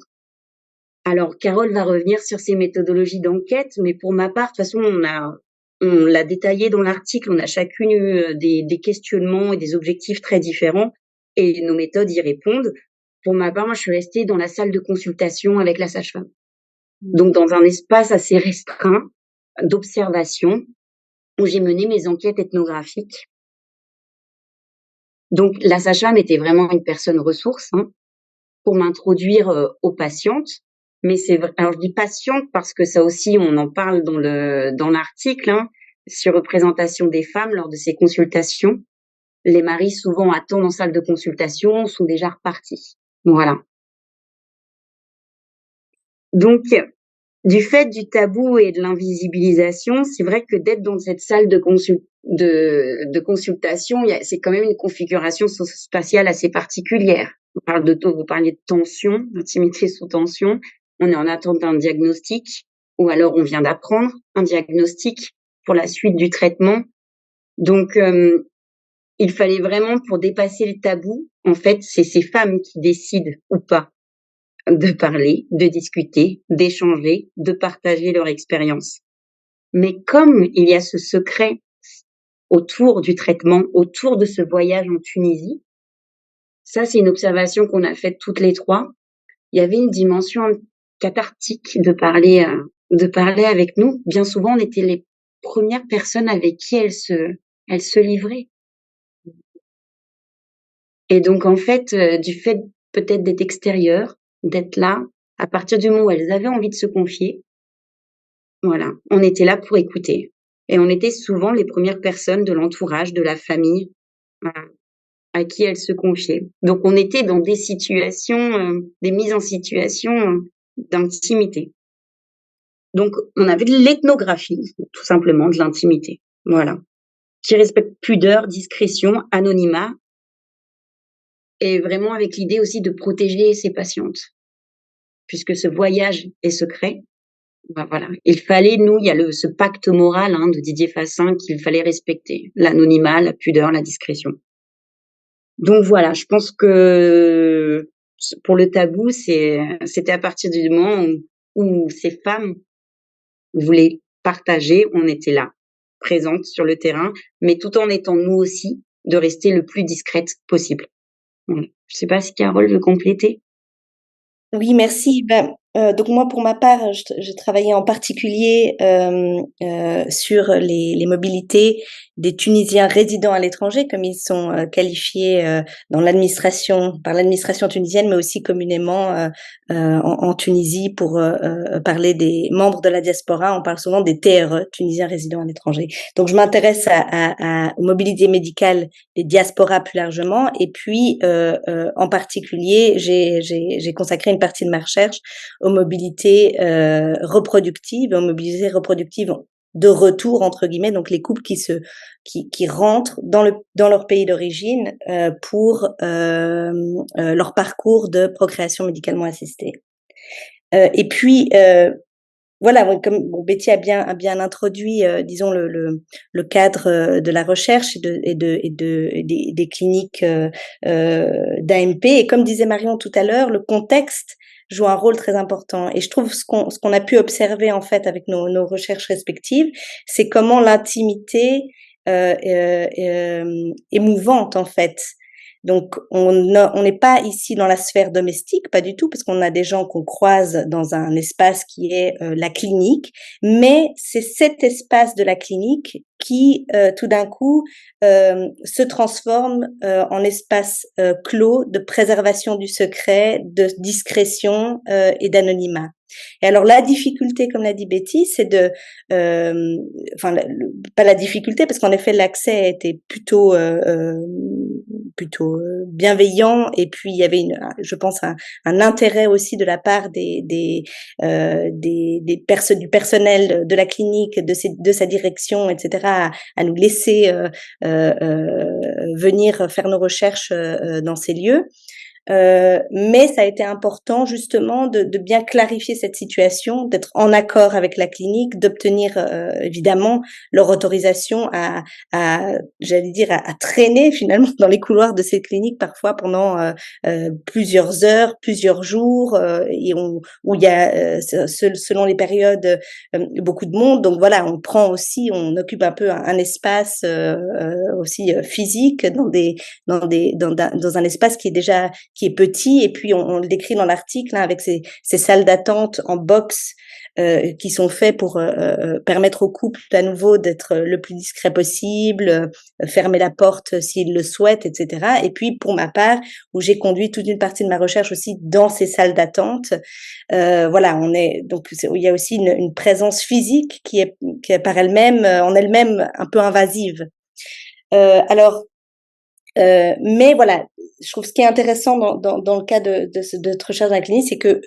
Alors, Carole va revenir sur ces méthodologies d'enquête, mais pour ma part, de toute façon, on l'a détaillé dans l'article, on a chacune eu des questionnements et des objectifs très différents, et nos méthodes y répondent. Pour ma part, moi, je suis restée dans la salle de consultation avec la sage-femme. Donc, dans un espace assez restreint d'observation, où j'ai mené mes enquêtes ethnographiques. Donc, la sage-femme était vraiment une personne ressource, hein, pour m'introduire aux patientes. Mais alors je dis patiente parce que ça aussi, on en parle dans l'article, hein, sur représentation des femmes lors de ces consultations. Les maris souvent attendent en salle de consultation, sont déjà repartis. Voilà. Donc, du fait du tabou et de l'invisibilisation, c'est vrai que d'être dans cette salle de consultation, c'est quand même une configuration spatiale assez particulière. Vous parliez de tension, d'intimité sous tension. On est en attente d'un diagnostic, ou alors on vient d'apprendre un diagnostic pour la suite du traitement. Donc, il fallait vraiment, pour dépasser le tabou, en fait, c'est ces femmes qui décident ou pas de parler, de discuter, d'échanger, de partager leur expérience. Mais comme il y a ce secret autour du traitement, autour de ce voyage en Tunisie, ça c'est une observation qu'on a faite toutes les trois, il y avait une dimension cathartique de parler avec nous. Bien souvent, on était les premières personnes avec qui elles se livraient. Et donc, en fait, du fait peut-être d'être extérieures, d'être là, à partir du moment où elles avaient envie de se confier, voilà, on était là pour écouter. Et on était souvent les premières personnes de l'entourage, de la famille, à qui elles se confiaient. Donc, on était dans des situations, des mises en situation d'intimité. Donc, on avait de l'ethnographie, tout simplement, de l'intimité. Voilà. Qui respecte pudeur, discrétion, anonymat, et vraiment avec l'idée aussi de protéger ses patientes. Puisque ce voyage est secret, voilà. Il fallait, il y a ce pacte moral de Didier Fassin qu'il fallait respecter. L'anonymat, la pudeur, la discrétion. Donc voilà, je pense que pour le tabou, c'était à partir du moment où ces femmes voulaient partager, on était là, présentes sur le terrain, mais tout en étant nous aussi, de rester le plus discrète possible. Voilà. Je sais pas si Carole veut compléter. Oui, merci. Donc moi, pour ma part, je travaillais en particulier sur les mobilités des Tunisiens résidant à l'étranger, comme ils sont qualifiés dans par l'administration tunisienne, mais aussi communément en Tunisie pour parler des membres de la diaspora. On parle souvent des TRE, Tunisiens résidant à l'étranger. Donc, je m'intéresse aux mobilités médicales des diasporas plus largement, et puis en particulier, j'ai consacré une partie de ma recherche aux mobilités reproductives, aux mobilités reproductives de retour entre guillemets, donc les couples qui rentrent dans leur pays d'origine pour leur parcours de procréation médicalement assistée. Et puis voilà, comme Betty a bien introduit, disons le cadre de la recherche et des cliniques d'AMP. Et comme disait Marion tout à l'heure, le contexte joue un rôle très important. Et je trouve ce qu'on a pu observer en fait avec nos recherches respectives, c'est comment l'intimité émouvante en fait. Donc, on n'est pas ici dans la sphère domestique, pas du tout, parce qu'on a des gens qu'on croise dans un espace qui est la clinique, mais c'est cet espace de la clinique qui, tout d'un coup, se transforme en espace clos de préservation du secret, de discrétion et d'anonymat. Et alors la difficulté, comme l'a dit Betty, c'est pas la difficulté, parce qu'en effet l'accès était plutôt bienveillant, et puis il y avait je pense un intérêt aussi de la part du personnel de la clinique, de sa direction, etc., à nous laisser venir faire nos recherches dans ces lieux. Mais ça a été important justement de bien clarifier cette situation, d'être en accord avec la clinique, d'obtenir évidemment leur autorisation à traîner finalement dans les couloirs de ces cliniques parfois pendant plusieurs heures, plusieurs jours, où il y a selon les périodes beaucoup de monde. Donc voilà, on occupe un peu un espace aussi physique dans un espace qui est petit, et puis on le décrit dans l'article avec ces salles d'attente en box qui sont faits pour permettre au couple à nouveau d'être le plus discret possible, fermer la porte s'il le souhaite, etc. Et puis pour ma part, où j'ai conduit toute une partie de ma recherche aussi dans ces salles d'attente, voilà, il y a aussi une présence physique qui est par elle-même, en elle-même un peu invasive. Mais voilà, je trouve ce qui est intéressant dans le cas de notre recherche dans la clinique, c'est que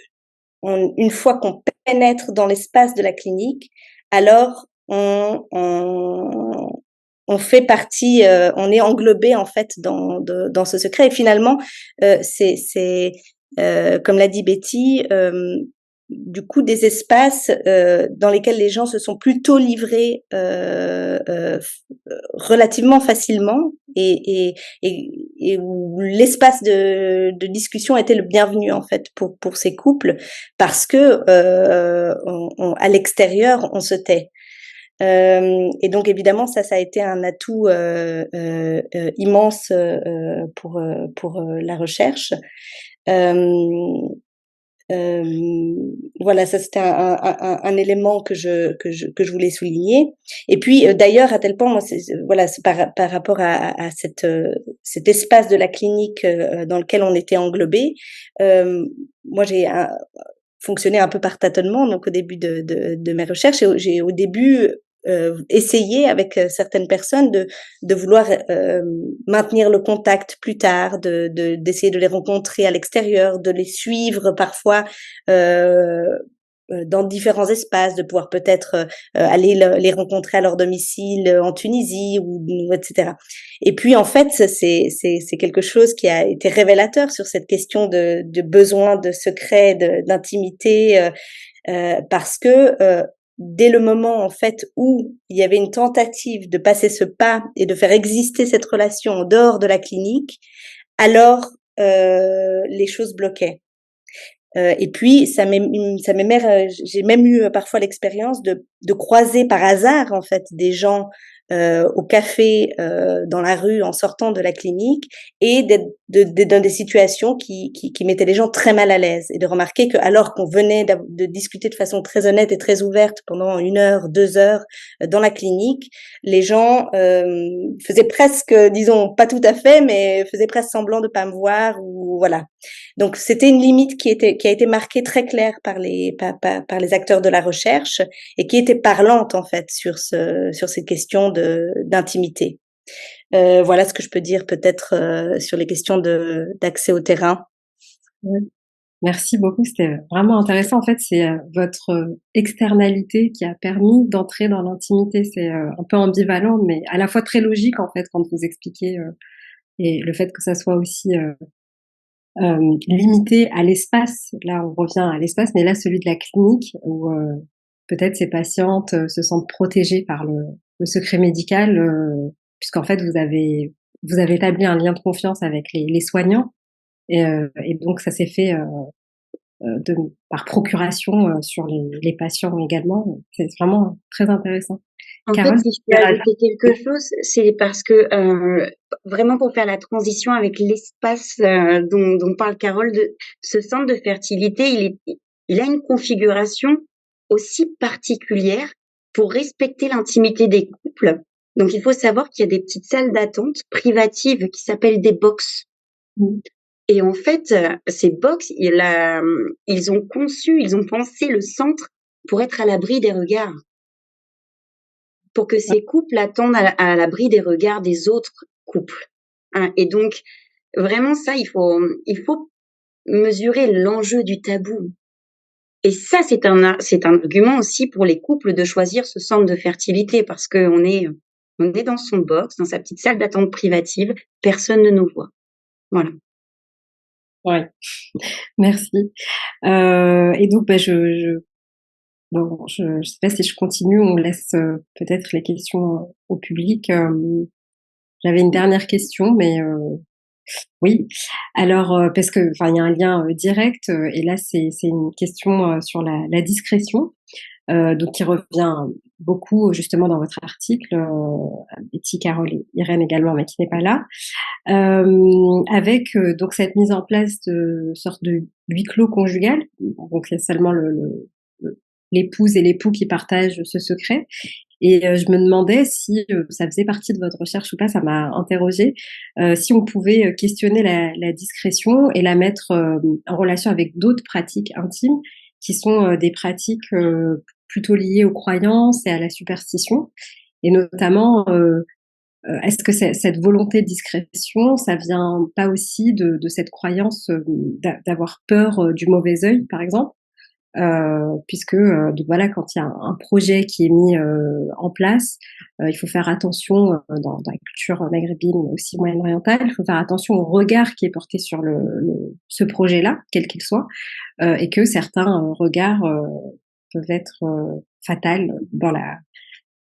une fois qu'on pénètre dans l'espace de la clinique, alors on fait partie, on est englobé en fait dans ce secret. Et finalement, c'est comme l'a dit Betty, du coup des espaces dans lesquels les gens se sont plutôt livrés relativement facilement, et où l'espace de discussion était le bienvenu en fait pour ces couples, parce que à l'extérieur on se tait. Et donc évidemment ça a été un atout immense pour la recherche. Voilà, ça c'était un élément que je voulais souligner. Et puis d'ailleurs, à tel point, moi, c'est par rapport à cet espace de la clinique dans lequel on était englobé. Moi, j'ai fonctionné un peu par tâtonnement, donc au début de mes recherches, et j'ai au début essayer avec certaines personnes de vouloir maintenir le contact plus tard, d'essayer de les rencontrer à l'extérieur, de les suivre parfois dans différents espaces, de pouvoir peut-être aller les rencontrer à leur domicile en Tunisie, ou etc. Et puis en fait, c'est quelque chose qui a été révélateur sur cette question de besoin de secret, d'intimité, parce que dès le moment en fait où il y avait une tentative de passer ce pas et de faire exister cette relation en dehors de la clinique, alors les choses bloquaient. Et puis j'ai même eu parfois l'expérience de croiser par hasard en fait des gens au café dans la rue en sortant de la clinique, et d'être dans des situations qui mettaient les gens très mal à l'aise, et de remarquer que alors qu'on venait de discuter de façon très honnête et très ouverte pendant 1 heure, 2 heures dans la clinique, les gens faisaient presque, disons pas tout à fait, mais faisaient presque semblant de pas me voir, ou voilà. Donc c'était une limite qui a été marquée très claire par les acteurs de la recherche, et qui était parlante en fait sur ces questions d'intimité. Voilà ce que je peux dire peut-être sur les questions d'accès au terrain. Ouais. Merci beaucoup, c'était vraiment intéressant. En fait, c'est votre externalité qui a permis d'entrer dans l'intimité. C'est un peu ambivalent, mais à la fois très logique en fait quand vous expliquez, et le fait que ça soit aussi limité à l'espace. Là, on revient à l'espace, mais là, celui de la clinique où peut-être ces patientes se sentent protégées par le secret médical, puisqu'en fait, vous avez établi un lien de confiance avec les soignants, et donc ça s'est fait par procuration sur les patients également. C'est vraiment très intéressant. En fait, Carole, si je peux ajouter quelque chose, c'est parce que vraiment pour faire la transition avec l'espace dont parle Carole, ce centre de fertilité, il a une configuration aussi particulière pour respecter l'intimité des couples. Donc, il faut savoir qu'il y a des petites salles d'attente privatives qui s'appellent des box. Et en fait, ces box, ils ont pensé le centre pour être à l'abri des regards, pour que ces couples attendent à l'abri des regards des autres couples. Hein. Et donc, vraiment ça, il faut mesurer l'enjeu du tabou. Et ça, c'est un argument aussi pour les couples de choisir ce centre de fertilité, parce que on est dans son box, dans sa petite salle d'attente privative, personne ne nous voit. Voilà. ouais, merci. Et donc, bah, bon, je sais pas si je continue, on laisse peut-être les questions au public. J'avais une dernière question, mais oui. Alors, parce que, enfin, il y a un lien direct, et là, c'est une question sur la discrétion, donc qui revient beaucoup justement dans votre article, Betty, Carole et Irène également, mais qui n'est pas là, avec donc cette mise en place de sorte de huis clos conjugal. Donc il y a seulement l'épouse et l'époux qui partagent ce secret. Et je me demandais si ça faisait partie de votre recherche ou pas, ça m'a interrogée, si on pouvait questionner la discrétion et la mettre en relation avec d'autres pratiques intimes qui sont des pratiques plutôt liées aux croyances et à la superstition. Et notamment, est-ce que cette volonté de discrétion, ça vient pas aussi de cette croyance d'avoir peur du mauvais œil, par exemple? Puisque donc voilà, quand il y a un projet qui est mis en place, il faut faire attention dans la culture maghrébine, mais aussi moyen-orientale, il faut faire attention au regard qui est porté sur ce projet-là, quel qu'il soit, et que certains regards peuvent être fatals dans,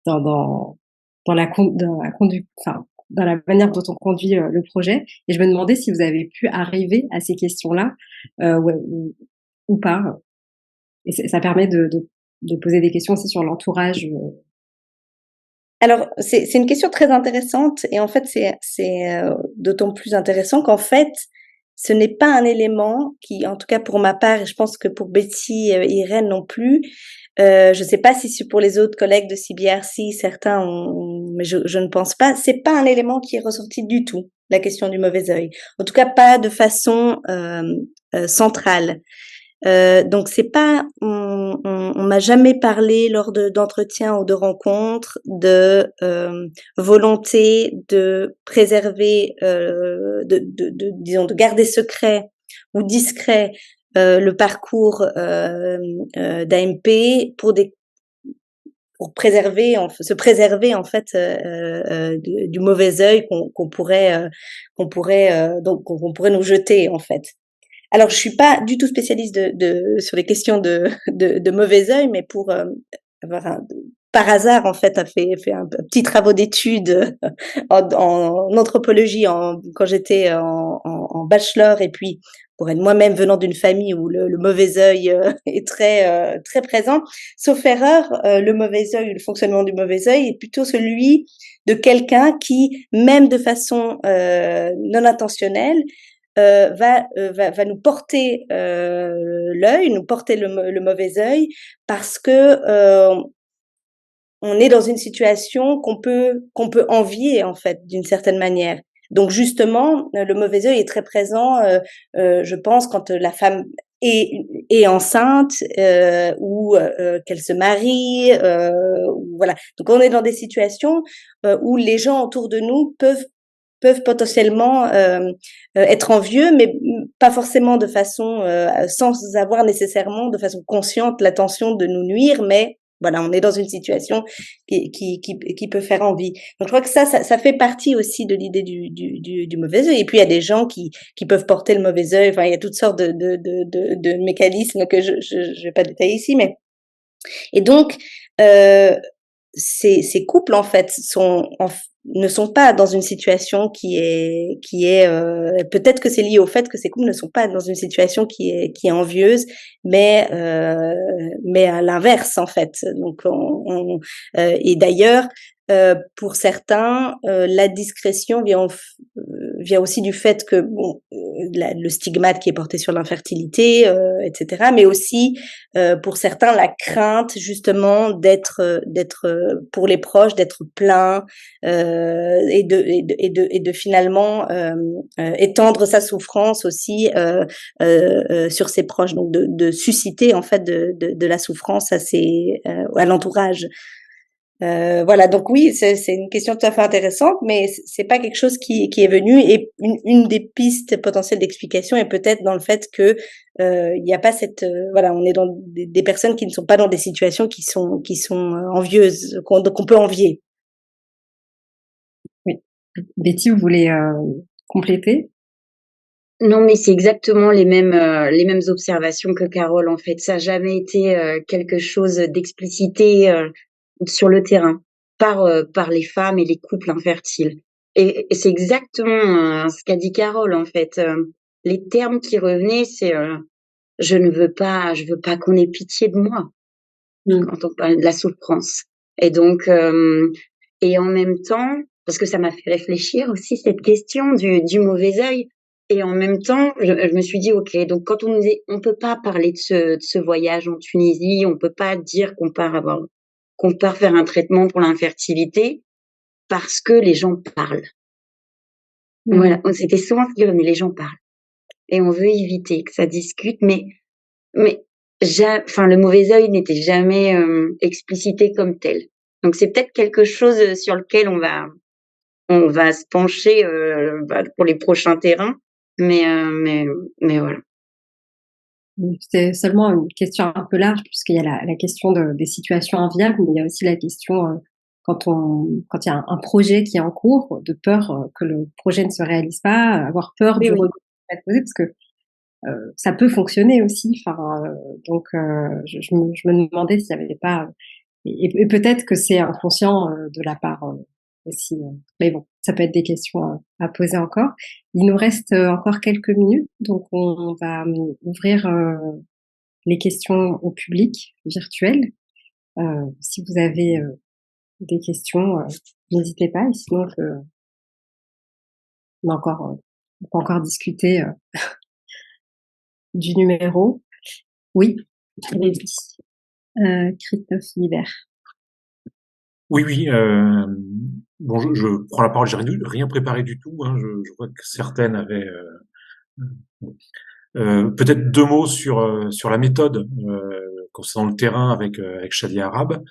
dans, dans la conduite, enfin, dans la manière dont on conduit le projet. Et je me demandais si vous avez pu arriver à ces questions-là, ou pas. Et ça permet de poser des questions aussi sur l'entourage. Alors, c'est une question très intéressante, et en fait, c'est d'autant plus intéressant qu'en fait, ce n'est pas un élément qui, en tout cas pour ma part, et je pense que pour Betty et Irène non plus, je sais pas si c'est pour les autres collègues de CBRC, certains mais je ne pense pas, c'est pas un élément qui est ressorti du tout, la question du mauvais œil. En tout cas, pas de façon centrale. Donc c'est pas, on m'a jamais parlé lors d'entretiens ou de rencontres de volonté de préserver, disons de garder secret ou discret le parcours d'AMP pour se préserver en fait du mauvais œil qu'on pourrait nous jeter en fait. Alors, je suis pas du tout spécialiste sur les questions de mauvais œil, mais pour par hasard, en fait, a fait un petit travaux d'études en anthropologie quand j'étais en bachelor, et puis pour être moi-même venant d'une famille où le mauvais œil est très présent, sauf erreur, le mauvais œil, le fonctionnement du mauvais œil est plutôt celui de quelqu'un qui, même de façon non intentionnelle, va nous porter l'œil, nous porter le mauvais œil, parce que on est dans une situation qu'on peut envier, en fait, d'une certaine manière. Donc justement, le mauvais œil est très présent, je pense, quand la femme est enceinte, ou qu'elle se marie, voilà. Donc on est dans des situations où les gens autour de nous peuvent potentiellement être envieux, mais pas forcément de façon, sans avoir nécessairement de façon consciente l'intention de nous nuire, mais voilà, on est dans une situation qui peut faire envie. Donc je crois que ça fait partie aussi de l'idée du mauvais œil. Et puis il y a des gens qui peuvent porter le mauvais œil. Enfin, il y a toutes sortes de mécanismes que je vais pas détailler ici, mais et donc ces couples en fait ne sont pas dans une situation qui est peut-être que c'est lié au fait que ces couples ne sont pas dans une situation qui est envieuse, mais à l'inverse en fait. Donc et d'ailleurs pour certains la discrétion vient aussi du fait que bon le stigmate qui est porté sur l'infertilité, etc. Mais aussi pour certains la crainte justement d'être pour les proches d'être plein et de finalement étendre sa souffrance aussi sur ses proches, donc de susciter en fait de la souffrance à l'entourage. Voilà, donc oui, c'est une question tout à fait intéressante, mais c'est pas quelque chose qui est venu. Et une des pistes potentielles d'explication est peut-être dans le fait que il n'y a pas cette voilà, on est dans des personnes qui ne sont pas dans des situations qui sont envieuses, qu'on peut envier. Oui. Betty, vous voulez compléter? Non, mais c'est exactement les mêmes observations que Carole, en fait. Ça n'a jamais été quelque chose d'explicité sur le terrain par les femmes et les couples infertiles. Et c'est exactement ce qu'a dit Carole, en fait. Les termes qui revenaient, c'est je veux pas qu'on ait pitié de moi quand on parle de la souffrance. Et donc, et en même temps, parce que ça m'a fait réfléchir aussi cette question du mauvais œil. Et en même temps, je me suis dit, ok, donc quand on nous dit, on peut pas parler de ce voyage en Tunisie, on peut pas dire qu'on part faire un traitement pour l'infertilité parce que les gens parlent. Voilà, c'était souvent ce qui revenait, les gens parlent. Et on veut éviter que ça discute, mais le mauvais œil n'était jamais explicité comme tel. Donc c'est peut-être quelque chose sur lequel on va se pencher pour les prochains terrains, mais voilà. C'est seulement une question un peu large, puisqu'il y a la question des situations enviables, mais il y a aussi la question quand il y a un projet qui est en cours, de peur que le projet ne se réalise pas, avoir peur Oui, du oui. regret qui va être posé, parce que ça peut fonctionner aussi. Enfin, donc je me demandais s'il n'y avait pas et peut-être que c'est inconscient de la part aussi. Mais bon, ça peut être des questions à poser encore. Il nous reste encore quelques minutes, donc on va ouvrir les questions au public virtuel. Si vous avez des questions, n'hésitez pas. Et sinon, on peut encore discuter du numéro. Oui, Christophe Libert. Oui. Bon, je prends la parole. J'ai rien préparé du tout. Hein. Je vois que certaines avaient. Peut-être 2 mots sur la méthode concernant le terrain avec Shadia Arabe.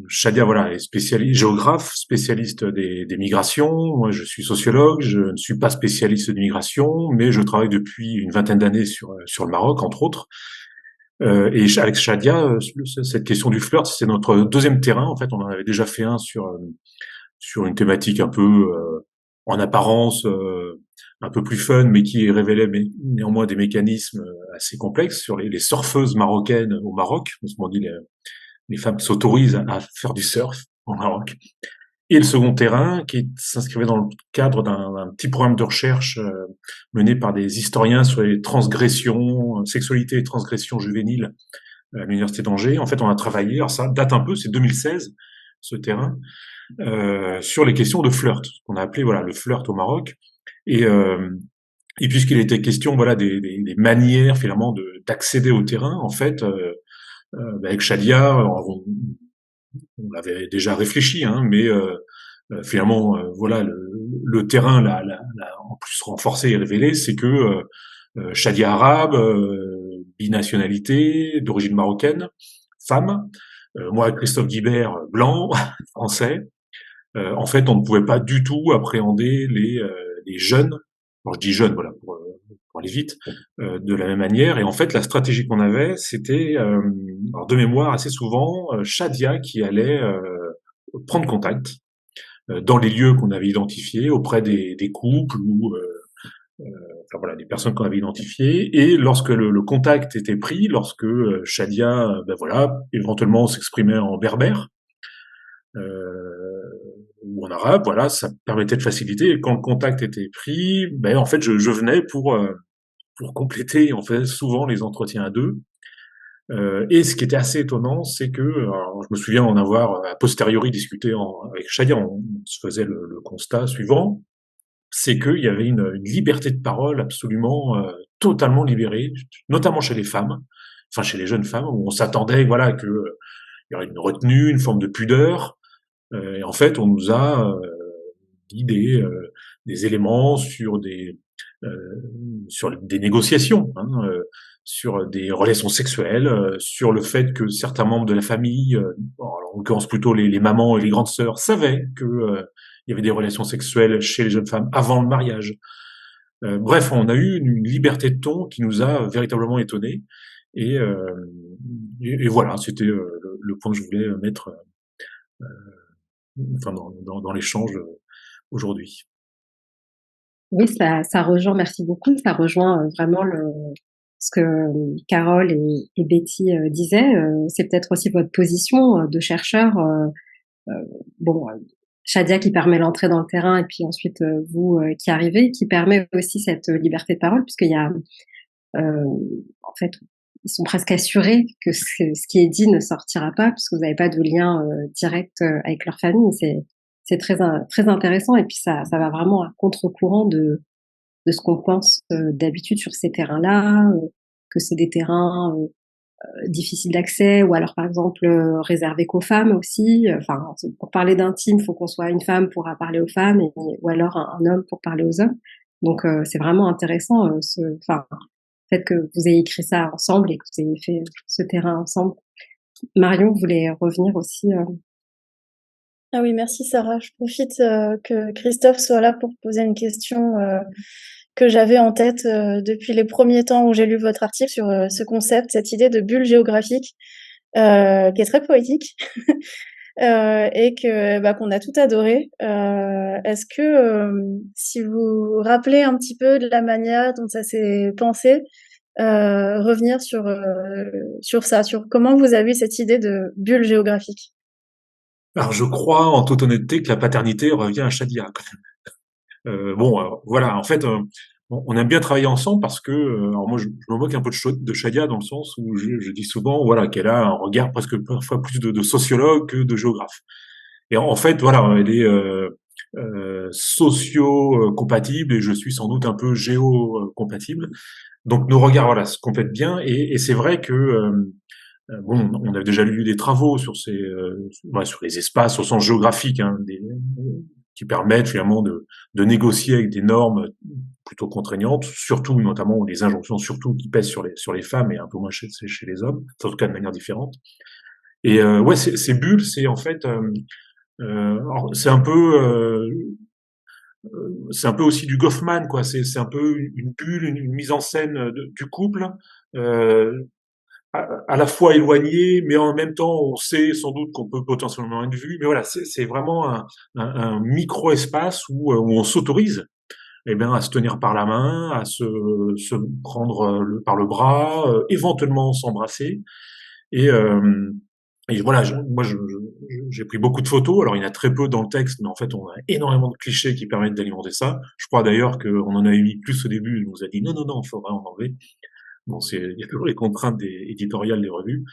Shadia, voilà, est géographe, spécialiste des migrations. Moi, je suis sociologue. Je ne suis pas spécialiste de migration, mais je travaille depuis une vingtaine d'années sur le Maroc, entre autres. Et avec Shadia, cette question du flirt, c'est notre deuxième terrain. En fait, on en avait déjà fait un sur une thématique un peu en apparence un peu plus fun, mais qui révélait néanmoins des mécanismes assez complexes sur les surfeuses marocaines au Maroc. On se dit les femmes s'autorisent à faire du surf au Maroc. et le second terrain qui s'inscrivait dans le cadre d'un petit programme de recherche mené par des historiens sur les transgressions, sexualité et transgressions juvéniles à l'université d'Angers. En fait, on a travaillé, alors ça date un peu, c'est 2016, ce terrain, sur les questions de flirt, qu'on a appelé le flirt au Maroc. Et, euh, et puisqu'il était question des manières finalement d'accéder au terrain, en fait, avec Shadia, on l'avait déjà réfléchi, hein, mais finalement, le terrain en plus renforcé et révélé, c'est que Shadia arabe, binationalité, d'origine marocaine, femme, moi Christophe Guibert, blanc, français. En fait, on ne pouvait pas du tout appréhender les jeunes. Alors je dis jeunes, pour aller vite, de la même manière. Et en fait, la stratégie qu'on avait, c'était, alors de mémoire, assez souvent, Shadia qui allait prendre contact dans les lieux qu'on avait identifiés auprès des couples ou des personnes qu'on avait identifiées. Et lorsque le contact était pris, lorsque Shadia, éventuellement s'exprimait en berbère, ou en arabe, ça permettait de faciliter. Et quand le contact était pris, en fait, je venais pour compléter, en fait, souvent les entretiens à deux. Et ce qui était assez étonnant, c'est que, alors, je me souviens en avoir a posteriori discuté avec Shadia, on se faisait le constat suivant, c'est qu'il y avait une liberté de parole absolument totalement libérée, notamment chez les femmes, enfin chez les jeunes femmes, où on s'attendait, que il y aurait une retenue, une forme de pudeur. Et en fait, on nous a dit des éléments sur des négociations, hein, sur des relations sexuelles, sur le fait que certains membres de la famille, en l'occurrence plutôt les mamans et les grandes sœurs, savaient que il y avait des relations sexuelles chez les jeunes femmes avant le mariage. Bref, on a eu une liberté de ton qui nous a véritablement étonnés. Et, et voilà, c'était le point que je voulais mettre dans l'échange aujourd'hui. Oui, ça rejoint, merci beaucoup, ça rejoint vraiment ce que Carole et Betty disaient. C'est peut-être aussi votre position de chercheur. Shadia qui permet l'entrée dans le terrain et puis ensuite vous qui arrivez, qui permet aussi cette liberté de parole, puisqu'il y a, en fait, ils sont presque assurés que ce qui est dit ne sortira pas, puisque vous n'avez pas de lien direct avec leur famille. C'est très intéressant, et puis ça va vraiment à contre-courant de ce qu'on pense d'habitude sur ces terrains-là, que c'est des terrains difficiles d'accès, ou alors par exemple réservés qu'aux femmes aussi. Enfin, pour parler d'intime, il faut qu'on soit une femme pour parler aux femmes, ou alors un homme pour parler aux hommes. Donc c'est vraiment intéressant, le fait que vous ayez écrit ça ensemble et que vous ayez fait ce terrain ensemble. Marion voulait revenir aussi. Ah oui, merci Sarah. Je profite que Christophe soit là pour poser une question que j'avais en tête depuis les premiers temps où j'ai lu votre article sur ce concept, cette idée de bulle géographique, qui est très poétique et qu'on a tout adoré. Est-ce que si vous rappelez un petit peu de la manière dont ça s'est pensé, revenir sur ça, sur comment vous avez eu cette idée de bulle géographique? Alors, je crois, en toute honnêteté, que la paternité revient à Shadia, quand même. En fait, on aime bien travailler ensemble parce que, alors moi, je me moque un peu de Shadia dans le sens où je dis souvent, qu'elle a un regard presque parfois plus de sociologue que de géographe. Et en fait, elle est socio-compatible et je suis sans doute un peu géo-compatible. Donc nos regards, se complètent bien. Et c'est vrai que on a déjà lu des travaux sur sur les espaces au sens géographique, hein, qui permettent finalement de négocier avec des normes plutôt contraignantes, surtout notamment les injonctions surtout qui pèsent sur les femmes et un peu moins chez les hommes, en tout cas de manière différente. Et ces bulles, c'est en fait c'est un peu aussi du Goffman, quoi. C'est un peu une bulle, une mise en scène du couple, euh, à la fois éloigné, mais en même temps, on sait sans doute qu'on peut potentiellement être vu. Mais voilà, c'est vraiment un micro-espace où on s'autorise à se tenir par la main, à se prendre par le bras, éventuellement s'embrasser. Et, Et voilà, j'ai pris beaucoup de photos. Alors, il y en a très peu dans le texte, mais en fait, on a énormément de clichés qui permettent d'alimenter ça. Je crois d'ailleurs qu'on en a mis plus au début. Il nous a dit non, non, non, il faudra en enlever. Bon, il y a toujours les contraintes éditoriales des revues.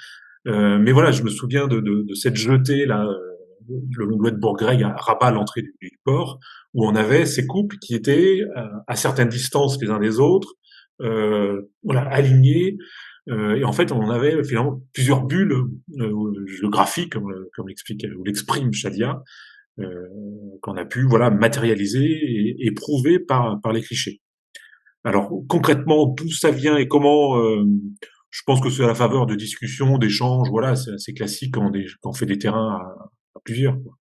Mais voilà, je me souviens de cette jetée là, le long de Bourg-Greg à Rabat, à l'entrée du port, où on avait ces couples qui étaient à certaines distances les uns des autres, voilà, alignés. Et en fait, on avait finalement plusieurs bulles géographiques, comme l'explique ou l'exprime Shadia, qu'on a pu voilà matérialiser et prouver par les clichés. Alors concrètement, d'où ça vient et comment je pense que c'est à la faveur de discussions, d'échanges, voilà, c'est assez classique quand on fait des terrains à plusieurs, quoi.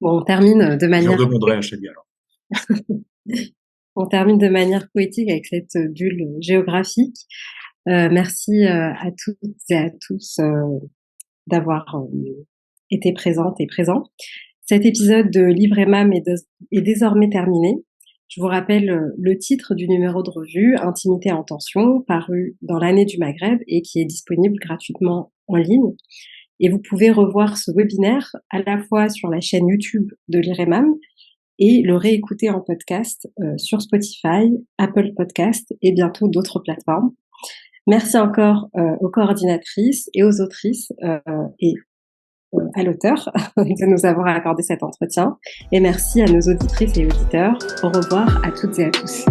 Bon, on termine de Je manière redemanderai à Shadia alors. on termine de manière poétique avec cette bulle géographique. Merci à toutes et à tous d'avoir été présentes et présents. Cet épisode de Livre Mam est désormais terminé. Je vous rappelle le titre du numéro de revue, Intimité en tension, paru dans l'année du Maghreb et qui est disponible gratuitement en ligne. Et vous pouvez revoir ce webinaire à la fois sur la chaîne YouTube de Livre Mam et le réécouter en podcast sur Spotify, Apple Podcast et bientôt d'autres plateformes. Merci encore aux coordinatrices et aux autrices et à l'auteur de nous avoir accordé cet entretien. Et merci à nos auditrices et auditeurs. Au revoir à toutes et à tous.